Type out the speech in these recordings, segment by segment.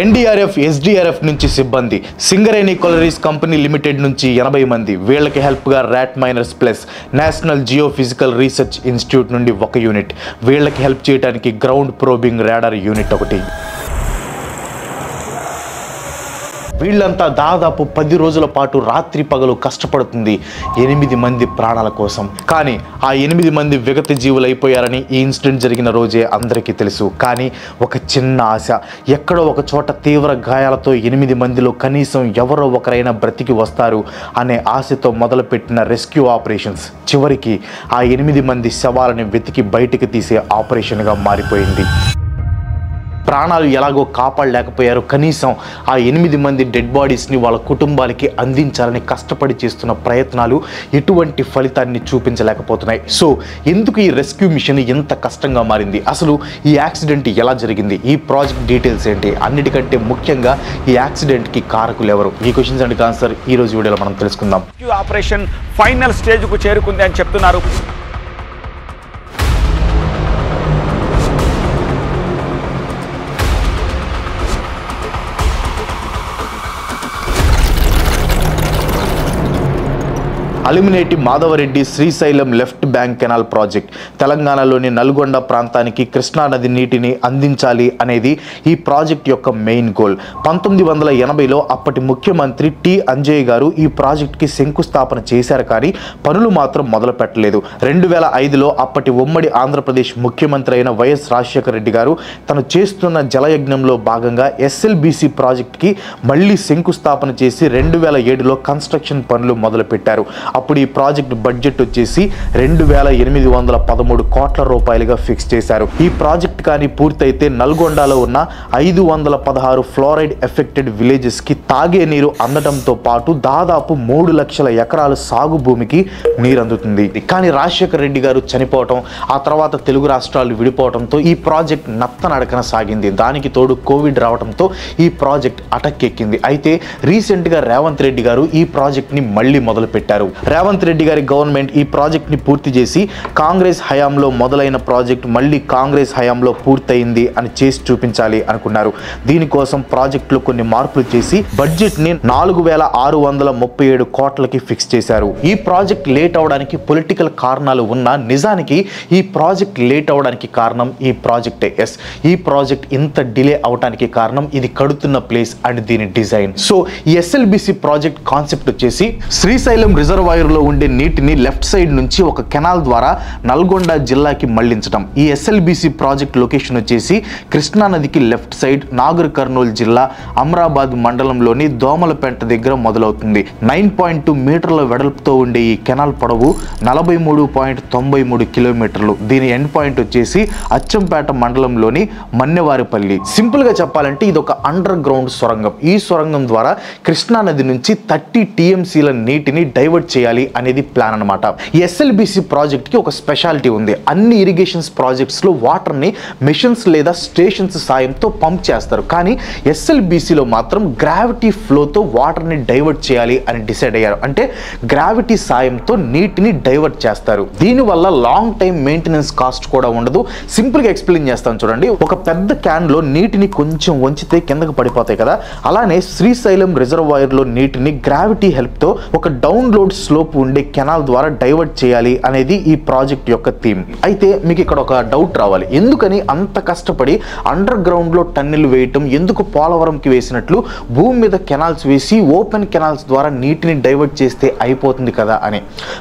NDRF SDRF నుంచి సిబ్బంది, Singareni కొలరీస్ company limited నుంచి 80 మంది, వీళ్ళకి హెల్ప్గా rat miners plus national geophysical research institute నుండి 1 యూనిట్, వీళ్ళకి హెల్ప్ చేయడానికి గ్రౌండ్ ప్రోబింగ్ రాడార్ యూనిట్ ఒకటి. వీళ్ళంతా దాదాపు 10 రోజుల పాటు రాత్రి పగలు కష్టపడుతుంది 8 మంది ప్రాణాల కోసం. కానీ ఆ 8 మంది విగత జీవులు అయిపోయారని ఈ ఇన్సిడెంట్ జరిగిన రోజే అందరికీ తెలుసు. కానీ ఒక చిన్న ఆశ, ఎక్కడో ఒక చోట తీవ్ర గాయాలతో 8 మందిలో కనీసం ఎవరో ఒకరైనా బ్రతికి వస్తారు అనే ఆశతో మొదలుపెట్టిన రెస్క్యూ ఆపరేషన్స్ చివరికి ఆ 8 మంది శవాలని వెతికి బయటికి తీసే ఆపరేషన్గా మారిపోయింది. ప్రాణాలు ఎలాగో కాపాడలేకపోయారు, కనీసం ఆ 8 మంది డెడ్ బాడీస్ని వాళ్ళ కుటుంబాలకి అందించాలని కష్టపడి చేస్తున్న ప్రయత్నాలు ఎటువంటి ఫలితాన్ని చూపించలేకపోతున్నాయి. సో ఎందుకు ఈ రెస్క్యూ మిషన్ ఎంత కష్టంగా మారింది, అసలు ఈ యాక్సిడెంట్ ఎలా జరిగింది, ఈ ప్రాజెక్ట్ డీటెయిల్స్ ఏంటి, అన్నిటికంటే ముఖ్యంగా ఈ యాక్సిడెంట్కి కారకులు ఎవరు, ఈ క్వశ్చన్స్ అండ్ ఆన్సర్ ఈ రోజు వీడియోలో మనం తెలుసుకుందాం. ఆపరేషన్ ఫైనల్ స్టేజ్కు చేరుకుంది అని చెప్తున్నారు. Alimineti Madhavareddy Srisailam left bank canal project తెలంగాణలోని నల్గొండ ప్రాంతానికి కృష్ణానది నీటిని అందించాలి అనేది ఈ ప్రాజెక్ట్ యొక్క మెయిన్ గోల్. 1980లో అప్పటి ముఖ్యమంత్రి టి అంజయ్య గారు ఈ ప్రాజెక్ట్కి శంకుస్థాపన చేశారు, కానీ పనులు మాత్రం మొదలు పెట్టలేదు. 2005లో అప్పటి ఉమ్మడి ఆంధ్రప్రదేశ్ ముఖ్యమంత్రి అయిన వైఎస్ రాజశేఖర రెడ్డి గారు తను చేస్తున్న జలయజ్ఞంలో భాగంగా ఎస్ఎల్బిసి ప్రాజెక్ట్కి మళ్ళీ శంకుస్థాపన చేసి 2007లో కన్స్ట్రక్షన్ పనులు మొదలుపెట్టారు. అప్పుడు ఈ ప్రాజెక్ట్ బడ్జెట్ వచ్చేసి 2813 కోట్ల రూపాయలుగా ఫిక్స్ చేశారు. ఈ ప్రాజెక్ట్ కానీ పూర్తయితే నల్గొండలో ఉన్న 516 ఫ్లోరైడ్ ఎఫెక్టెడ్ విలేజెస్ కి తాగే నీరు అందడంతో పాటు దాదాపు 3 లక్షల ఎకరాల సాగు భూమికి నీరు అందుతుంది. కానీ రాజశేఖర రెడ్డి గారు చనిపోవటం, ఆ తర్వాత తెలుగు రాష్ట్రాలు విడిపోవడంతో ఈ ప్రాజెక్ట్ నత్తనడకన సాగింది. దానికి తోడు కోవిడ్ రావడంతో ఈ ప్రాజెక్ట్ అటక్కెక్కింది. అయితే రీసెంట్ గా రేవంత్ రెడ్డి గారు ఈ ప్రాజెక్ట్ ని మళ్ళీ మొదలు పెట్టారు. రేవంత్ రెడ్డి గారి గవర్నమెంట్ ఈ ప్రాజెక్ట్ ని పూర్తి చేసి కాంగ్రెస్ హయాంలో మొదలైన ప్రాజెక్ట్ మళ్ళీ కాంగ్రెస్ హయాంలో పూర్తయింది అని చేసి చూపించాలి అనుకున్నారు. దీనికోసం ప్రాజెక్టులో కొన్ని మార్పులు చేసి బడ్జెట్ ని 4637 కోట్లకి ఫిక్స్ చేశారు. ఈ ప్రాజెక్ట్ లేట్ అవడానికి పొలిటికల్ కారణాలు ఉన్నా నిజానికి ఈ ప్రాజెక్ట్ లేట్ అవడానికి కారణం ఈ ప్రాజెక్టే. ఈ ప్రాజెక్ట్ ఇంత డిలే అవడానికి కారణం ఇది కడుతున్న ప్లేస్ అండ్ దీని డిజైన్. సో ఈ ఎస్ఎల్బిసి ప్రాజెక్ట్ కాన్సెప్ట్ వచ్చేసి శ్రీశైలం రిజర్వాయర్ లో ఉండే నీటిని లెఫ్ట్ సైడ్ నుంచి ఒక కెనాల్ ద్వారా నల్గొండ జిల్లాకి మళ్లించడం. ఈ ఎస్ఎల్బిసి ప్రాజెక్ట్ లొకేషన్ వచ్చేసి కృష్ణా నదికి లెఫ్ట్ సైడ్ నాగర్ కర్నూలు జిల్లా అమరాబాద్ మండలంలోని దోమలపేట దగ్గర మొదలవుతుంది. 9.2 మీటర్ల వెడల్పుతో ఉండే ఈ కెనాల్ పొడవు 43.93 కిలోమీటర్లు. దీని ఎండ్ పాయింట్ వచ్చేసి అచ్చంపేట మండలంలోని మన్నెవారిపల్లి. సింపుల్ గా చెప్పాలంటే ఇది ఒక అండర్ గ్రౌండ్ సొరంగం. ఈ సొరంగం ద్వారా కృష్ణా నది నుంచి 30 టీఎంసీల నీటిని డైవర్ట్ చేయాలి అనేది ప్లాన్ అన్నమాట. ఈ ఎస్ఎల్బిసి ప్రాజెక్ట్ కి ఒక స్పెషాలిటీ ఉంది. అన్ని ఇరిగేషన్స్ ప్రాజెక్ట్స్ లో వాటర్ ని మిషన్స్ లేదా స్టేషన్స్ సాయంతో పంప్ చేస్తారు, కానీ ఎస్ఎల్బిసిలో మాత్రం గ్రావిటీ ఫ్లోతో వాటర్ ని డైవర్ట్ చేయాలి అని డిసైడ్ అయ్యారు. అంటే గ్రావిటీ సాయంతో నీటిని డైవర్ట్ చేస్తారు. దీనివల్ల లాంగ్ టైం మెయింటెనెన్స్ కాస్ట్ కూడా ఉండదు. సింపుల్ గా ఎక్స్ప్లెయిన్ చేస్తాను చూడండి. ఒక పెద్ద క్యాన్ లో నీటిని కొంచెం వంచితే కిందకు పడిపోతాయి కదా, అలానే శ్రీశైలం రిజర్వాయర్ లో నీటిని గ్రావిటీ హెల్ప్ తో ఒక డౌన్ లోడ్ స్లోప్ ఉండే కెనాల్ ద్వారా డైవర్ట్ చేయాలి అనేది ఈ ప్రాజెక్ట్ యొక్క థీమ్. అయితే మీకు ఇక్కడ ఒక డౌట్ రావాలి, ఎందుకని అంత కష్టపడి అండర్ గ్రౌండ్ లో టన్నెల్ వేయటం, ఎందుకు పోలవరంకి వేసినట్లు భూమి మీద కెనాల్స్ వేసి ఓపెన్ కెనాల్స్ ద్వారా నీటిని డైవర్ట్ చేస్తే అయిపోతుంది కదా అని.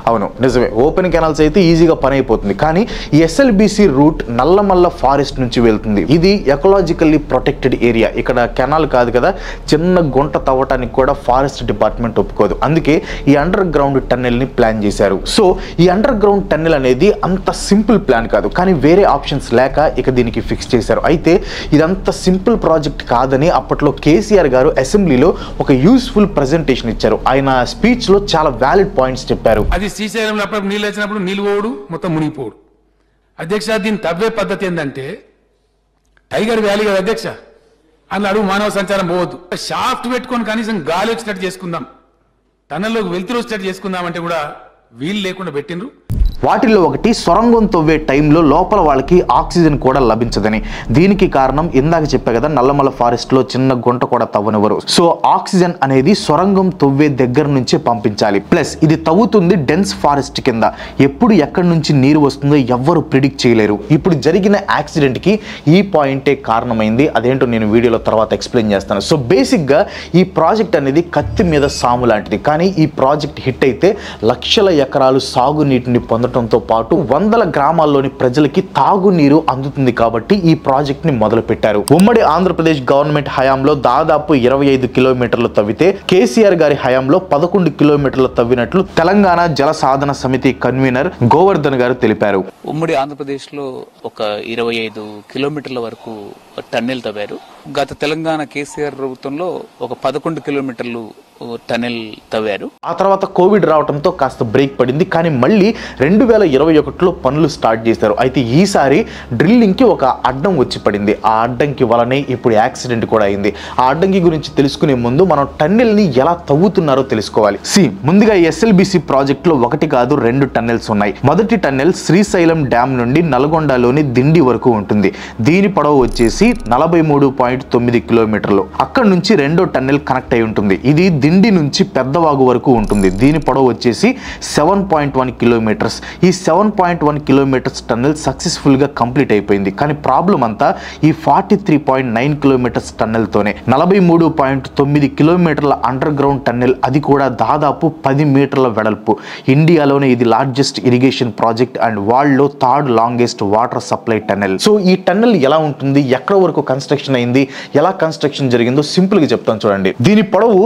అవును నిజమే, ఓపెన్ కెనాల్స్ అయితే ఈజీగా పని అయిపోతుంది, కానీ ఈ ఎస్ఎల్బిసి రూట్ నల్లమల్ల ఫారెస్ట్ నుంచి వెళ్తుంది. ఇది ఎకలాజికల్లీ ప్రొటెక్టెడ్ ఏరియా. ఇక్కడ కెనాల్ కాదు కదా, చిన్న గుంట తవ్వటానికి కూడా ఫారెస్ట్ డిపార్ట్మెంట్ ఒప్పుకోదు. అందుకే ఈ అండర్ గ్రౌండ్ టన్నెల్ ని ప్లాన్ చేశారు. సో ఈ అండర్ గ్రౌండ్ టన్నెల్ అనేది అంత సింపుల్ ప్లాన్ కాదు, కానీ వేరే ఆప్షన్స్ లేక ఇక దీనికి ఫిక్స్ చేశారు. అయితే ఇదంత సింపుల్ ప్రాజెక్ట్ కాదని అప్పట్లో కేసీఆర్ గారు అసెంబ్లీలో ఒక యూస్ఫుల్ ప్రెజెంటేషన్ ఇచ్చారు. ఆయన స్పీచ్ లో చాలా వ్యాలిడ్ పాయింట్స్ చెప్పారు. అది శ్రీశైలంలో అప్పుడు నీళ్ళు వచ్చినప్పుడు నీళ్ళు పోడు, మొత్తం మునిగిపోడు. అధ్యక్ష దీని తవ్వే పద్ధతి ఏంటంటే టైగర్ వ్యాలీ కదా అధ్యక్ష, అన్నాడు మానవ సంచారం పోవద్దు, షాఫ్ట్ పెట్టుకొని కనీసం గాలి వచ్చినట్టు చేసుకుందాం, టన్నెల్లోకి వెళ్తురు వచ్చేటట్టు చేసుకుందామంటే కూడా వీలు లేకుండా పెట్టిండ్రు. వాటిల్లో ఒకటి సొరంగం తవ్వే టైంలో లోపల వాళ్ళకి ఆక్సిజన్ కూడా లభించదని. దీనికి కారణం ఇందాక చెప్పా కదా, నల్లమల ఫారెస్ట్ లో చిన్న గుంట కూడా తవ్వనివ్వరు. సో ఆక్సిజన్ అనేది సొరంగం తవ్వే దగ్గర నుంచే పంపించాలి. ప్లస్ ఇది తవ్వుతుంది డెన్స్ ఫారెస్ట్ కింద. ఎప్పుడు ఎక్కడి నుంచి నీరు వస్తుందో ఎవ్వరు ప్రిడిక్ట్ చేయలేరు. ఇప్పుడు జరిగిన యాక్సిడెంట్ కి ఈ పాయింటే కారణమైంది. అదేంటో నేను వీడియోలో తర్వాత ఎక్స్ప్లెయిన్ చేస్తాను. సో బేసిక్ గా ఈ ప్రాజెక్ట్ అనేది కత్తి మీద సాము లాంటిది. కానీ ఈ ప్రాజెక్ట్ హిట్ అయితే లక్షల ఎకరాలు సాగునీటిని పొందడంతో పాటు వందల గ్రామాల్లోని ప్రజలకి తాగునీరు అందుతుంది. కాబట్టి ఈ ప్రాజెక్ట్ ని మొదలు పెట్టారు. ఉమ్మడి ఆంధ్రప్రదేశ్ గవర్నమెంట్ హయాంలో దాదాపు 25 కిలోమీటర్లు తవ్వితే కేసీఆర్ గారి హయాంలో 11 కిలోమీటర్లు తవ్వినట్లు తెలంగాణ జల సాధన సమితి కన్వీనర్ గోవర్ధన్ గారు తెలిపారు. ఉమ్మడి ఆంధ్రప్రదేశ్ లో ఒక 25 కిలోమీటర్ల వరకు టన్నెల్ తవ్వారు. గత తెలంగాణ కేసీఆర్ ప్రభుత్వంలో ఒక 11 కిలోమీటర్లు టన్నెల్ తవ్వారు. ఆ తర్వాత కోవిడ్ రావడంతో కాస్త బ్రేక్ పడింది. కానీ మళ్ళీ 2021లో పనులు స్టార్ట్ చేశారు. అయితే ఈసారి డ్రిల్లింగ్ కి ఒక అడ్డం వచ్చి పడింది. ఆ అడ్డంకి వలనే ఇప్పుడు యాక్సిడెంట్ కూడా అయింది. ఆ అడ్డంకి గురించి తెలుసుకునే ముందు మనం టన్నెల్ ని ఎలా తవ్వుతున్నారో తెలుసుకోవాలి. ముందుగా ఎస్ఎల్బిసి ప్రాజెక్ట్ లో ఒకటి కాదు 2 టన్నెల్స్ ఉన్నాయి. మొదటి టన్నెల్ శ్రీశైలం డ్యామ్ నుండి నల్గొండలోని దిండి వరకు ఉంటుంది. దీని పొడవు వచ్చేసి 43.9 కిలోమీటర్లు. అక్కడ నుంచి రెండో టన్నెల్ కనెక్ట్ అయి ఉంటుంది. ఇది దిండి నుంచి పెద్దవాగు వరకు ఉంటుంది. దీని పొడవు వచ్చేసి 7.1 కిలోమీటర్స్. ఈ 7.1 కిలోమీటర్స్ టన్నెల్ సక్సెస్ఫుల్ గా కంప్లీట్ అయిపోయింది. కానీ ప్రాబ్లం అంతా ఈ 43.9 కిలోమీటర్స్ టన్నెల్ తోనే. 43.9 కిలోమీటర్ల అండర్ గ్రౌండ్ టన్నెల్, అది కూడా దాదాపు 10 మీటర్ల వెడల్పు. ఇండియాలోనే ఇది largest irrigation project and world లో 3rd longest water supply tunnel. So ఈ టన్నెల్ ఎలా ఉంటుంది, ఎక్కడ వరకు కన్స్ట్రక్షన్ అయింది, ఎలా కన్స్ట్రక్షన్ జరిగిందో సింపుల్ గా చెప్తాను చూడండి. దీని పొడవు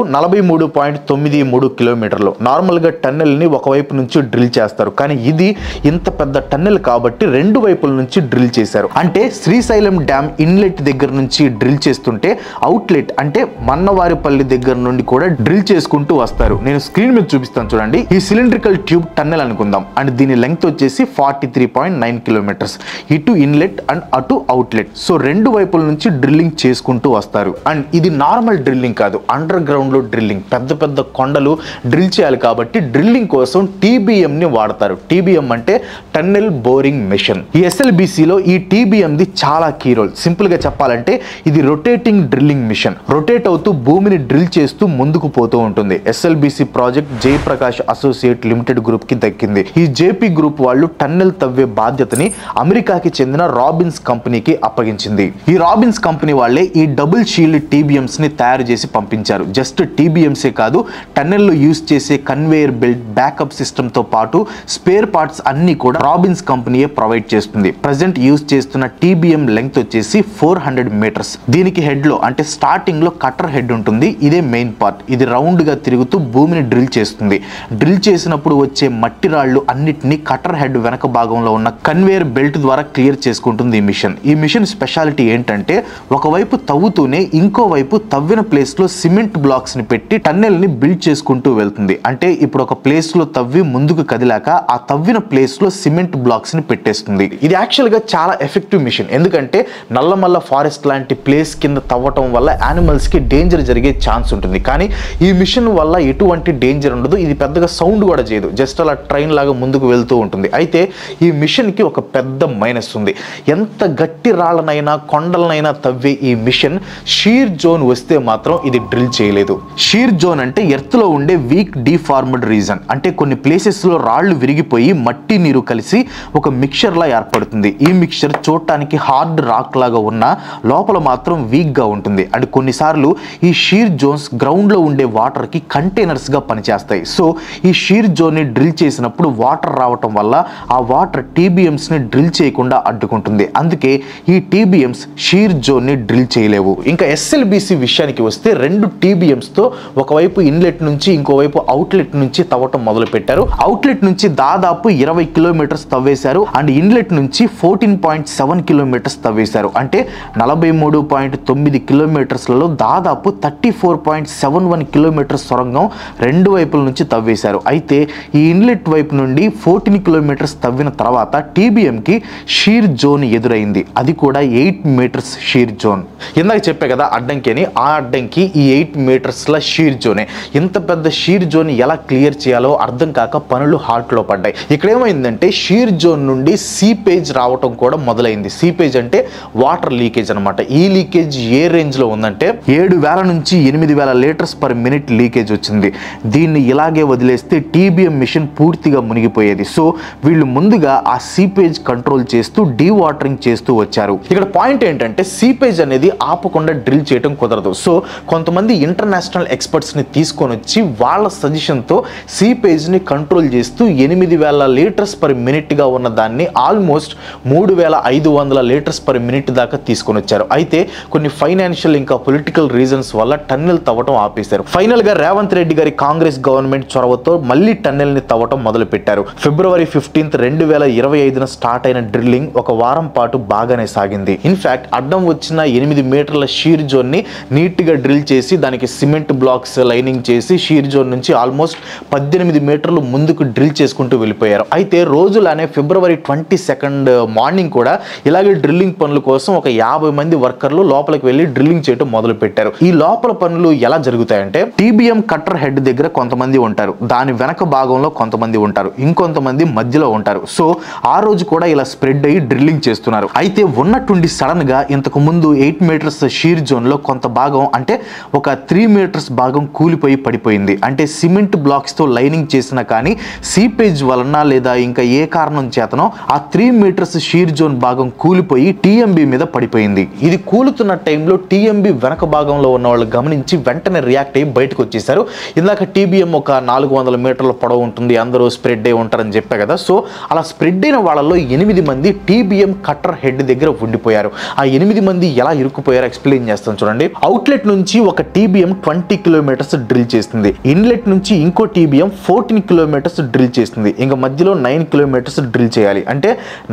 43.93 కిలోమీటర్లు. నార్మల్ గా టన్నెల్ ని ఒకవైపు నుంచి డ్రిల్ చేస్తారు. కానీ ఇది ఇంత పెద్ద టన్నెల్ కాబట్టి 2 వైపుల నుంచి డ్రిల్ చేశారు. అంటే శ్రీశైలం డ్యామ్ ఇన్లెట్ దగ్గర నుంచి డ్రిల్ చేస్తుంటే అవుట్లెట్ అంటే మన్నవారిపల్లి దగ్గర నుండి కూడా డ్రిల్ చేసుకుంటూ వస్తారు. నేను స్క్రీన్ మీద చూపిస్తాను చూడండి. ఈ సిలిండ్రికల్ ట్యూబ్ టన్నెల్ అనుకుందాం. అండ్ దీని లెంగ్త్ వచ్చేసి 43.9 కిలోమీటర్స్. ఇటు ఇన్లెట్ అండ్ అటు అవుట్లెట్. సో 2 వైపుల నుంచి డ్రిల్లింగ్ చేసుకుంటూ వస్తారు. అండ్ ఇది నార్మల్ డ్రిల్లింగ్ కాదు, అండర్ గ్రౌండ్ లో డ్రిల్లింగ్. పెద్ద పెద్ద కొండలు డ్రిల్ చేయాలి కాబట్టి డ్రిల్లింగ్ కోసం TBM ని వాడతారు. TBM అంటే టన్నెల్ బోరింగ్ మెషిన్. ఈ SLBCలో ఈ TBM ది చాలా కీ రోల్. సింపుల్ గా చెప్పాలంటే ఇది రొటేటింగ్ డ్రిల్లింగ్ మిషన్. రొటేట్ అవుతూ భూమిని డ్రిల్ చేస్తూ ముందుకు పోతూ ఉంటుంది. SLBC project Jayaprakash associate limited group కి దక్కింది. ఈ JP గ్రూప్ వాళ్ళు టన్నెల్ తవ్వే బాధ్యతని అమెరికాకి చెందిన రాబిన్స్ కంపెనీకి అప్పగించింది. ఈ రాబిన్స్ కంపెనీ వాళ్ళే ఈ డబుల్ షీల్డ్ TBMs ని తయారు చేసి పంపించారు. జస్ట్ TBMసే కాదు, టన్నెల్లో యూజ్ చేసే కన్వేయర్ బెల్ట్, బ్యాకప్ సిస్టమ్ తో పాటు స్పేర్ పార్ట్స్ అన్ని కూడా రాబిన్స్ కంపెనీయే ప్రొవైడ్ చేస్తుంది. ప్రెజెంట్ యూజ్ చేస్తున్న TBM లెంగ్త్ వచ్చేసి 400 మీటర్స్. దీనికి హెడ్ లో అంటే స్టార్టింగ్ లో కటర్ హెడ్ ఉంటుంది. ఇదే మెయిన్ పార్ట్. ఇది రౌండ్ గా తిరుగుతూ భూమిని డ్రిల్ చేస్తుంది. డ్రిల్ చేసినప్పుడు వచ్చే మట్టి రాళ్లు అన్నిటినీ కటర్ హెడ్ వెనక భాగంలో ఉన్న కన్వేయర్ బెల్ట్ ద్వారా క్లియర్ చేసుకుంటుంది ఈ మిషన్. ఈ మిషన్ స్పెషాలిటీ ఏంటంటే ఒకవైపు తవ్వుతూనే ఇంకో వైపు తవ్విన ప్లేస్ లో సిమెంట్ బ్లాక్స్ ని పెట్టి టన్నెల్ ని బిల్డ్ చేసుకుంటూ వెళ్తుంది. అంటే ఇప్పుడు ఒక ప్లేస్ లో తవ్వి ముందుకు కదిలాక ఆ తవ్విన ప్లేస్ లో సిమెంట్ బ్లాక్స్ ని పెట్టేస్తుంది. ఇది యాక్చువల్ గా చాలా ఎఫెక్టివ్ మిషన్. ఎందుకంటే నల్లమల్ల ఫారెస్ట్ లాంటి ప్లేస్ కింద తవ్వటం వల్ల యానిమల్స్ కి డేంజర్ జరిగే ఛాన్స్ ఉంటుంది. కానీ ఈ మిషన్ వల్ల ఎటువంటి డేంజర్ ఉండదు. ఇది పెద్దగా సౌండ్ కూడా చేయదు. జస్ట్ అలా ట్రైన్ లాగా ముందుకు వెళ్తూ ఉంటుంది. అయితే ఈ మిషన్ కి ఒక పెద్ద మైనస్ ఉంది. ఎంత గట్టి రాళ్ళనైనా కొండలనైనా తవ్వే ఈ మిషన్ షీర్ జోన్ వస్తే మాత్రం ఇది డ్రిల్ చేయలేదు. షీర్ జోన్ అంటే ఎర్త్ లో ఉండే వీక్ డీఫార్మ్డ్ రీజన్. అంటే కొన్ని ప్లేసెస్ లో రాళ్లు విరిగిపోయి మట్టి నీరు కలిసి ఒక మిక్చర్ లా ఏర్పడుతుంది. ఈ మిక్చర్ చూడటానికి హార్డ్ రాక్ లాగా ఉన్న లోపల మాత్రం వీక్ గా ఉంటుంది. అండ్ కొన్నిసార్లు ఈ షీర్ జోన్స్ గ్రౌండ్ లో ఉండే వాటర్ కి కంటైనర్స్ గా పనిచేస్తాయి. సో ఈ షీర్ జోన్ ని డ్రిల్ చేసినప్పుడు వాటర్ రావటం వల్ల ఆ వాటర్ TBMs ని డ్రిల్ చేయకుండా అడ్డుకుంటుంది. అందుకే ఈ TBMs షీర్ జోన్ ని డ్రిల్ చేయలేవు. ఇంకా SLBC విషయానికి వస్తే 2 TBMs తో ఒకవైపు ఇన్లెట్ నుంచి ఇంకోవైపు అవుట్లెట్ నుంచి తవ్వటం మొదలు పెట్టారు. అవుట్లెట్ నుంచి దాదాపు 20 కిలోమీటర్స్ తవ్వేశారు. అండ్ ఇన్లెట్ నుంచి 14.7 కిలోమీటర్స్ తవ్వేశారు. అంటే 43.9 కిలోమీటర్స్లలో దాదాపు 34.71 కిలోమీటర్స్ సొరంగం 2 వైపుల నుంచి తవ్వేశారు. అయితే ఈ ఇన్లెట్ వైపు నుండి 14 కిలోమీటర్స్ తవ్విన తర్వాత TBM కి షీర్ జోన్ ఎదురైంది. అది కూడా 8 మీటర్స్ షీర్ జోన్. ఇందాక చెప్పే కదా అడ్డంకి అని. ఆ అడ్డంకి ఈ 8 మీటర్స్ల షీర్ షీర్ జోనే. ఇంత పెద్ద షీర్ జోన్ ఎలా క్లియర్ చేయాలో అర్థం కాక పనులు హార్ట్లో పడ్డాయి. ఇక్కడ ఏమైందంటే షీర్ జోన్ నుండి సీపేజ్ రావటం కూడా మొదలైంది. సీపేజ్ అంటే వాటర్ లీకేజ్ అనమాట. ఈ లీకేజ్ ఏ రేంజ్ లో ఉందంటే 7,000 నుంచి 8,000 లీటర్స్ పర్ మినిట్ లీకేజ్ వచ్చింది. దీన్ని ఇలాగే వదిలేస్తే టీబీఎం మిషన్ పూర్తిగా మునిగిపోయేది. సో వీళ్ళు ముందుగా ఆ సీపేజ్ కంట్రోల్ చేస్తూ డీవాటరింగ్ చేస్తూ వచ్చారు. ఇక్కడ పాయింట్ ఏంటంటే సీపేజ్ అనేది ఆపకుండా డ్రిల్ చేయడం కుదరదు. సో కొంతమంది ఇంటర్నేషనల్ ఎక్స్పర్ట్స్ ని తీసుకొని వచ్చి వాళ్ళ సజెషన్ తో సీపేజ్ ని కంట్రోల్ చేస్తూ 8,000 లీటర్స్ పర్ మినిట్ గా ఉన్న దాన్ని ఆల్మోస్ట్ 3,500 లీటర్స్ పర్ మినిట్ దాకా తీసుకొని వచ్చారు. అయితే కొన్ని ఫైనాన్షియల్ ఇంకా పొలిటికల్ రీజన్స్ వల్ల టన్నెల్ తవ్వటం ఆపేశారు. ఫైనల్ గా రేవంత్ రెడ్డి గారి కాంగ్రెస్ గవర్నమెంట్ చొరవతో మళ్ళీ టన్నెల్ ని తవ్వటం మొదలు పెట్టారు. ఫిబ్రవరి 15, 2025 స్టార్ట్ అయిన డ్రిల్లింగ్ ఒక వారం పాటు బాగానే సాగింది. ఇన్ఫాక్ట్ అడ్డం వచ్చిన 8 మీటర్ల షీర్ జోన్ ని నీట్ గా డ్రిల్ చేసి దానికి సిమెంట్ బ్లాక్స్ లైనింగ్ చేసి షీర్ జోన్ నుంచి ఆల్మోస్ట్ 18 మీటర్లు ముందుకు డ్రిల్ చేసుకుంటూ వెళ్ళిపోయారు. అయితే రోజులానే ఫిబ్రవరి 22 మార్నింగ్ కూడా ఇలాగే డ్రిల్లింగ్ పనుల కోసం ఒక 50 మంది వర్కర్లు లోపలికి వెళ్ళి డ్రిల్లింగ్ చేయడం మొదలు పెట్టారు. ఈ లోపల పనులు ఎలా జరుగుతాయంటే టీబీఎం కట్టర్ హెడ్ దగ్గర కొంతమంది ఉంటారు, దాని వెనక భాగంలో కొంతమంది ఉంటారు, ఇంకొంతమంది మధ్యలో ఉంటారు. సో ఆ రోజు కూడా ఇలా స్ప్రెడ్ అయ్యి డ్రిల్లింగ్ చేస్తున్నారు. అయితే ఉన్నట్టుండి సడన్ గా ఇంతకు ముందు 8 మీటర్స్ షీర్ జోన్ లో కొంత భాగం అంటే ఒక 3 మీటర్స్ భాగం కూలిపోయి పడిపోయింది. అంటే సిమెంట్ బ్లాక్స్ తో లైనింగ్ చేసినా కానీ సీపేజ్ వలన లేదా ఇంకా ఏ కారణం చేతనో ఆ 3 మీటర్స్ షీర్ జోన్ భాగం కూలిపోయి టీఎంబీ మీద పడిపోయింది. ఇది కూలుతున్న టైంలో టీఎంబీ వెనక భాగంలో ఉన్న వాళ్ళు గమనించి వెంటనే రియాక్ట్ అయ్యి బయటకు వచ్చేసారు. ఇందాక టీబీఎం ఒక 400 మీటర్ల పొడవు ఉంటుంది, అందరూ స్ప్రెడ్ అయి ఉంటారని చెప్పా కదా. సో అలా స్ప్రెడ్ అయిన వాళ్ళలో 8 మంది టీబీఎం కట్టర్ హెడ్ దగ్గర ఉండిపోయారు. ఆ 8 మంది ఎలా ఇరుక్కుపోయారో ఎక్స్ప్లెయిన్ చేస్తాను చూడండి. అవుట్లెట్ నుంచి ఒక టీబీఎం 20 కిలోమీటర్స్ డ్రిల్ చేస్తుంది. ఇన్లెట్ నుంచి ఇంకో టీబీఎం 14 కిలోమీటర్స్ డ్రిల్ చేస్తుంది. ఇంకా మధ్యలో 9 కిలోమీటర్స్ డ్రిల్ చేయాలి. అంటే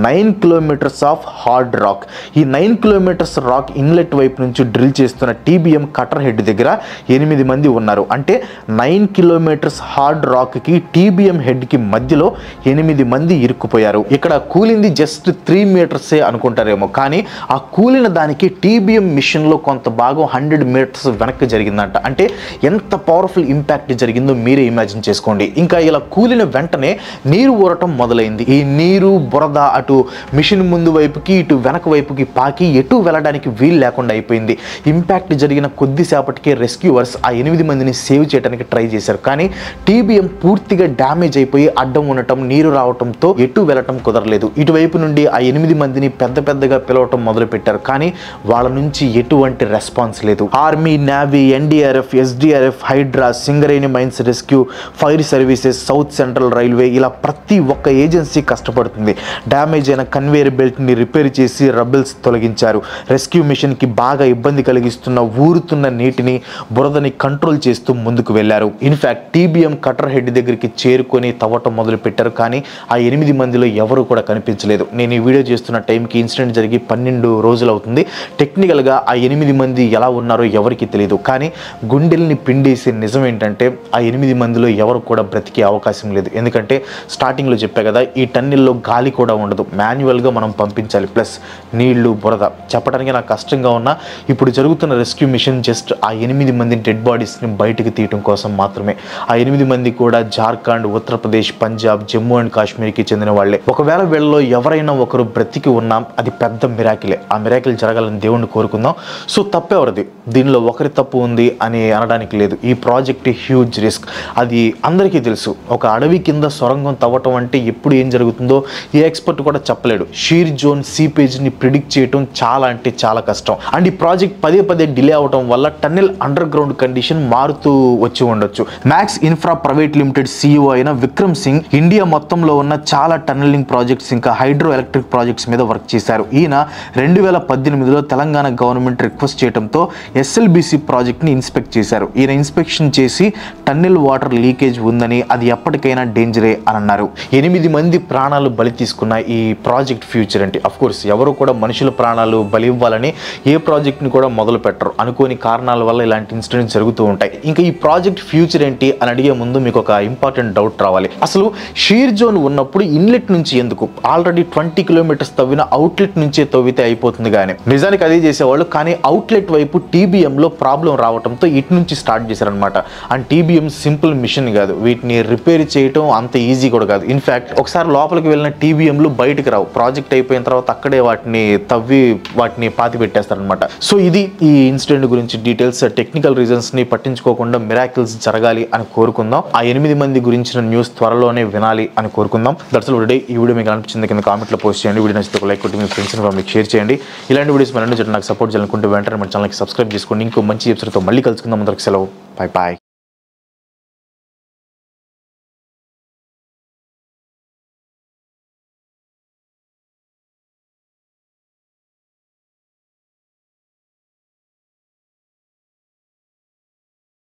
9 కిలోమీటర్స్ ఆఫ్ హార్డ్ రాక్. ఈ 9 కిలోమీటర్స్ రాక్ ఇన్లెట్ వైపు నుంచి డ్రిల్ చేస్తున్న టీబీఎం కట్టర్ హెడ్ దగ్గర 8 మంది ఉన్నారు. అంటే 9 కిలోమీటర్స్ హార్డ్ రాక్ కి టీబీఎం హెడ్ కి మధ్యలో 8 మంది ఇరుక్కుపోయారు. ఇక్కడ కూలింది జస్ట్ 3 మీటర్సే అనుకుంటారేమో, కానీ ఆ కూలిన దానికి టీబీఎం మిషన్ లో కొంత భాగం 100 మీటర్స్ వెనక్కి జరిగిందంట. అంటే ఎంత పవర్ఫుల్ ఇంపాక్ట్ జరిగిందో మీరే ఇమాజిన్ చేసుకోండి. ఇంకా ఇలా కూలిన వెంటనే నీరు ఊరటం మొదలైంది. ఈ నీరు బురద అటు మిషన్ ముందు వైపుకి ఇటు వెనక వైపుకి పాకి ఎటు వెళ్ళడానికి వీలు లేకుండా అయిపోయింది. ఇంపాక్ట్ జరిగిన కొద్దిసేపటికే రెస్క్యూవర్స్ ఆ 8 మందిని సేవ్ చేయడానికి ట్రై చేశారు. కానీ టీబీఎం పూర్తిగా డ్యామేజ్ అయిపోయి అడ్డం ఉండటం, నీరు రావటంతో ఎటు వెళ్ళటం కుదరలేదు. ఇటువైపు నుండి ఆ 8 మందిని పెద్దగా పిలవటం మొదలు పెట్టారు. కానీ వాళ్ళ నుంచి ఎటువంటి రెస్పాన్స్ లేదు. Army, navy, NDRF, SDRF, Hydraa, Singareni mines rescue, fire services, south central railway ఇలా ప్రతి ఒక్క ఏజెన్సీ కష్టపడుతుంది. డ్యామేజ్ అయిన కన్వేయర్ బెల్ట్ ని రిపేర్ చేసి రబ్బెల్స్ తొలగించారు. రెస్క్యూ మిషన్ కి బాగా ఇబ్బంది కలిగిస్తున్న ఊరుతున్న నీటిని, బురదని కంట్రోల్ చేస్తూ ముందుకు వెళ్లారు. ఇన్ఫాక్ట్ టీబీఎం కట్టర్ హెడ్ దగ్గరికి చేరుకొని తవ్వటం మొదలు పెట్టారు. కానీ ఆ 8 మందిలో ఎవరు కూడా కనిపించలేదు. నేను ఈ వీడియో చేస్తున్న టైంకి ఇన్సిడెంట్ జరిగి 12 రోజులు అవుతుంది. టెక్నికల్గా ఆ 8 మంది ఎలా ఉన్నారో ఎవరికి తెలియదు. కానీ గుండెల్ని పిండేసే నిజం ఏంటంటే ఆ 8 మందిలో ఎవరు కూడా బ్రతికే అవకాశం లేదు. ఎందుకంటే స్టార్టింగ్లో చెప్పా కదా, ఈ టన్నెల్లో గాలి కూడా ఉండదు, మాన్యువల్గా మనం పంపించాలి. ప్లస్ నీళ్లు, బురద. చెప్పడానికి నాకు కష్టంగా ఉన్నా ఇప్పుడు జరుగుతున్న రెస్క్యూ మిషన్ జస్ట్ ఆ 8 మంది డెడ్ బాడీస్ని బయటకు తీయటం కోసం మాత్రమే. ఆ 8 మంది కూడా జార్ఖండ్, ఉత్తరప్రదేశ్, పంజాబ్, జమ్మూ అండ్ కాశ్మీర్కి చెందిన వాళ్లే. ఒకవేళ వీళ్ళలో ఎవరైనా ఒకరు బ్రతికి ఉన్నా అది పెద్ద మిరాకిలే. ఆ మిరాకిల్ జరగాలని దేవుణ్ణి కోరుకుందాం. సో తప్పెవరిది? దీనిలో ఒకరి తప్పు ఉంది అని అనడానికి లేదు. ఈ ప్రాజెక్ట్ హ్యూజ్ రిస్క్, అది అందరికీ తెలుసు. ఒక అడవి కింద సొరంగం తవ్వటం అంటే ఎప్పుడు ఏం జరుగుతుందో ఏ ఎక్స్పర్ట్ కూడా చెప్పలేడు. షీర్ జోన్ సీపేజ్ని ప్రిడిక్ట్ చేయడం చాలా అంటే చాలా కష్టం. అండ్ ఈ ప్రాజెక్ట్ పదే డిలే అవడం వల్ల టన్నెల్ అండర్ గ్రౌండ్ కండిషన్ మారుతూ వచ్చి ఉండొచ్చు. Max infra private limited CEO అయిన విక్రమ్ సింగ్ ఇండియా మొత్తంలో ఉన్న చాలా టన్నెలింగ్ ప్రాజెక్ట్స్ ఇంకా హైడ్రో ఎలక్ట్రిక్ ప్రాజెక్ట్స్ మీద వర్క్ చేశారు. ఈయన 2018లో తెలంగాణ గవర్నమెంట్ రిక్వెస్ట్ చేయడంతో SLBC ప్రాజెక్ట్ని ఇన్స్పెక్ట్ చేశారు. ఈయన ఇన్స్పెక్షన్ చేసి టన్నెల్ వాటర్ లీకేజ్ ఉందని, అది ఎప్పటికైనా డేంజరే అని అన్నారు. 8 మంది ప్రాణాలు బలి తీసుకున్న ఈ ప్రాజెక్ట్ ఫ్యూచర్ ఏంటి? అఫ్ కోర్స్ ఎవరు కూడా మనుషుల ప్రాణాలు బలి ఇవ్వాలని ఏ ప్రాజెక్ట్ని కూడా మొదలు పెట్టరు. అనుకోని కారణాల వల్ల ఇలాంటి ఇన్సిడెంట్స్ జరుగుతూ ఉంటాయి. ఇంకా ఈ ప్రాజెక్ట్ ఫ్యూచర్ ఏంటి అని అడిగే ముందు మీకు ఒక ఇంపార్టెంట్ డౌట్ రావాలి. అసలు షీర్ జోన్ ఉన్నప్పుడు ఇన్లెట్ నుంచి ఎందుకు? ఆల్రెడీ 20 కిలోమీటర్స్ తవ్విన అవుట్లెట్ నుంచే తవ్వితే అయిపోతుంది. కానీ నిజానికి అదే చేసేవాళ్ళు. కానీ అవుట్లెట్ వైపు టీబీఎంలో ప్రాబ్లం రావడంతో ఇటు నుంచి స్టార్ట్ చేశారనమాట. అండ్ టీబీఎం సింపుల్ మిషన్ కాదు, వీటిని రిపేర్ చేయటం అంత ఈజీ కూడా కాదు. ఇన్ఫ్యాక్ట్ ఒకసారి లోపలికి వెళ్ళిన టీబీఎంలు బయటకు రావు, ప్రాజెక్ట్ అయిపోయిన తర్వాత అక్కడే వాటిని తవ్వి వాటిని పాతి పెట్టేస్తారనమాట. సో ఇది ఈ ఇన్సిడెంట్ గురించి డీటెయిల్స్. టెక్నికల్ రీజన్స్ ని పట్టించుకోకుండా మిరాకిల్స్ జరగాలి అని కోరుకుందాం. ఆ 8 మంది గురించిన న్యూస్ త్వరలోనే వినాలి అని కోరుకుందాం. That's all today. ఈ వీడియో మీకు అనిపించింది కింద కామెంట్ లో పోస్ట్ చేయండి. వీడియో నచ్చితే లైక్ కొట్టి మీ ఫ్రెండ్స్ మీకు షేర్ చేయండి. ఇలాంటి వీడియోస్ మళ్ళీ నాకు సపోర్ట్ చేయాలనుకుంటే వెంటనే మన ఛానల్కి సబ్స్క్రైబ్ చేసుకోండి. ఇంకో మంచి ఎపిసోడ్తో మళ్ళీ కలుసుకుందాం. అందరికి సెలవు. Bye bye.